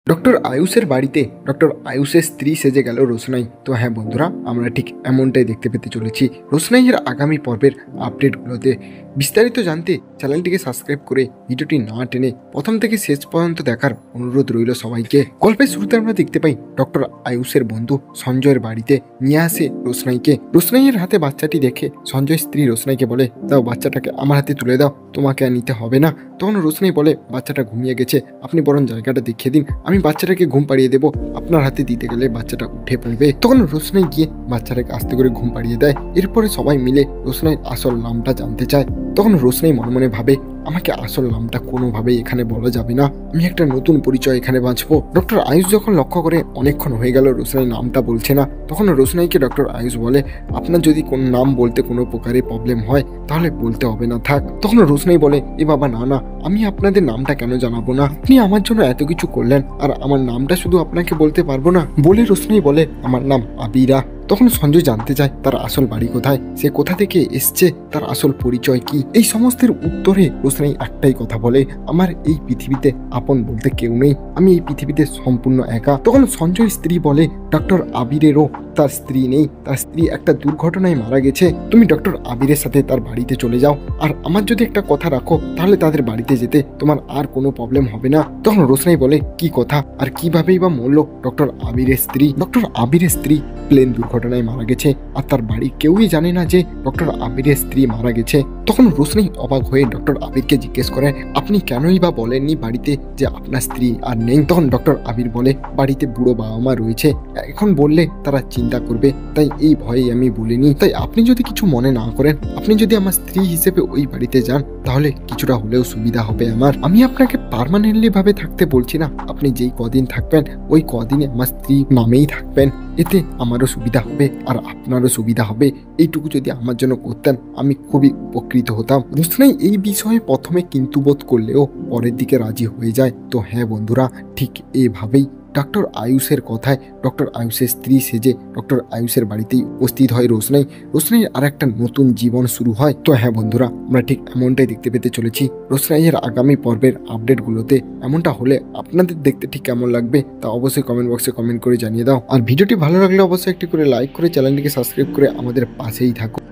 Doctor আয়ুষের বাড়িতে doctor আয়ুষের স্ত্রী সেজে গেল রোশনাই। তো হ্যাঁ বন্ধুরা, আমরা ঠিক এমনটাই দেখতে পেতে চলেছি রোশনাইয়ের আগামী পর্বের আপডেটগুলোতে। বিস্তারিত জানতে চ্যানেলটিকে সাবস্ক্রাইব করে ভিডিওটি না টেনে প্রথম থেকে শেষ পর্যন্ত দেখার অনুরোধ রইল সবাইকে। গল্পের শুরুতে আমরা দেখতে পাই ডক্টর আয়ুষের বন্ধু সঞ্জয়ের বাড়িতে নিয়ে আসে রোশনাইকে। রোশনাইয়ের হাতে বাচ্চাটি দেখে সঞ্জয়ের স্ত্রী রোশনাইকে বলে, দাও বাচ্চাটাকে আমার হাতে তুলে দাও, তোমাকে আর নিতে হবে না। তখন রোশনাই বলে, বাচ্চাটা ঘুমিয়ে গেছে, আপনি বরং জায়গাটা দেখিয়ে দিন, আমি বাচ্চাটাকে ঘুম পাড়িয়ে দেবো, আপনার হাতে দিতে গেলে বাচ্চাটা উঠে পড়বে। তখন রোশনাই গিয়ে বাচ্চাটাকে আস্তে করে ঘুম পাড়িয়ে দেয়। এরপরে সবাই মিলে রোশনাইয়ের আসল নামটা জানতে চায়। তখন রোশনাই মনে মনে ভাবে, আমাকে আসল নামটা কোনোভাবেই এখানে বলা যাবে না, আমি একটা নতুন পরিচয় এখানে বাঁচবো। ডক্টর আয়ুষ যখন লক্ষ্য করে অনেকক্ষণ হয়ে গেল রোশনাই নামটা বলছে না, তখন রোশনাইকে ডক্টর আয়ুষ বলে, আপনার যদি কোন নাম বলতে কোনো প্রকারের প্রবলেম হয় তাহলে বলতে হবে না, থাক। তখন রোশনাই বলে, এ বাবা না না, আমি আপনাদের নামটা কেন জানাবো না, আপনি আমার জন্য এত কিছু করলেন আর আমার নামটা শুধু আপনাকে বলতে পারবো না বলে রোশনাই বলে, আমার নাম আবিরা। তখন সঞ্জয় জানতে চায় তার আসল বাড়ি কোথায়, সে কোথা থেকে এসছে, তার আসল পরিচয় কি। এই সমস্তের উত্তরে রোশনাই একটাই কথা বলে, আমার এই পৃথিবীতে আপন বলতে কেউ নেই, আমি এই পৃথিবীতে সম্পূর্ণ একা। তখন সঞ্জয়ের স্ত্রী বলে, ডক্টর আবিরেরও তার স্ত্রী নেই, তার স্ত্রী একটা দুর্ঘটনায় মারা গেছে, তুমি ডক্টর আবিরের সাথে তার বাড়িতে চলে যাও, আর আমার যদি একটা কথা রাখো তাহলে তাদের বাড়িতে যেতে তোমার আর কোনো প্রবলেম হবে না। তখন রোশনাই বলে, কি কথা আর কিভাবেই বা মরল ডক্টর আবিরের স্ত্রী? ডক্টর আবিরের স্ত্রী প্লেন দুর্ঘটনায় মারা গেছে আর তার বাড়ির কেউই জানে না যে ডক্টর আবিরের স্ত্রী মারা গেছে। তখন রোশনাই অবাক হয়ে ডক্টর আবিরকে জিজ্ঞেস করে, আপনি কেনই বা বলেননি বাড়িতে যে আপনার স্ত্রী আর নেই? তখন ডক্টর আবির বলে, বাড়িতে বুড়ো বাবা মা রয়েছে, এখন বললে তারা চিন্তা করবে, তাই এই ভয়েই আমি বলিনি। তাই আপনি যদি কিছু মনে না করেন, আপনি যদি আমার স্ত্রী হিসেবে ওই বাড়িতে যান তাহলে কিছুটা হলেও সুবিধা হবে আমার। আমি আপনাকে পার্মানেন্টলি ভাবে থাকতে বলছি না, আপনি যেই কদিন থাকবেন ওই কদিনে আমার স্ত্রী নামেই থাকবেন, এতে আমারও সুবিধা হবে আর আপনারও সুবিধা হবে। এইটুকু যদি আমার জন্য করতেন আমি খুবই উপকৃত হতাম। রোশনাই এই বিষয়ে প্রথমে কিন্তু বোধ করলেও পরের দিকে রাজি হয়ে যায়। তো হ্যাঁ বন্ধুরা, ঠিক এভাবেই ডক্টর আয়ুষের কথায় ডক্টর আয়ুষের স্ত্রী সেজে ডক্টর আয়ুষের বাড়িতেই উপস্থিত হয় রোশনাই। রোশনাইয়ের আর একটা নতুন জীবন শুরু হয়। তো হ্যাঁ বন্ধুরা, আমরা ঠিক এমনটাই দেখতে পেতে চলেছি রোশনাইয়ের আগামী পর্বের আপডেটগুলোতে। এমনটা হলে আপনাদের দেখতে ঠিক কেমন লাগবে তা অবশ্যই কমেন্ট বক্সে কমেন্ট করে জানিয়ে দাও। আর ভিডিওটি ভালো লাগলে অবশ্যই একটি করে লাইক করে চ্যানেলটিকে সাবস্ক্রাইব করে আমাদের পাশেই থাকুন।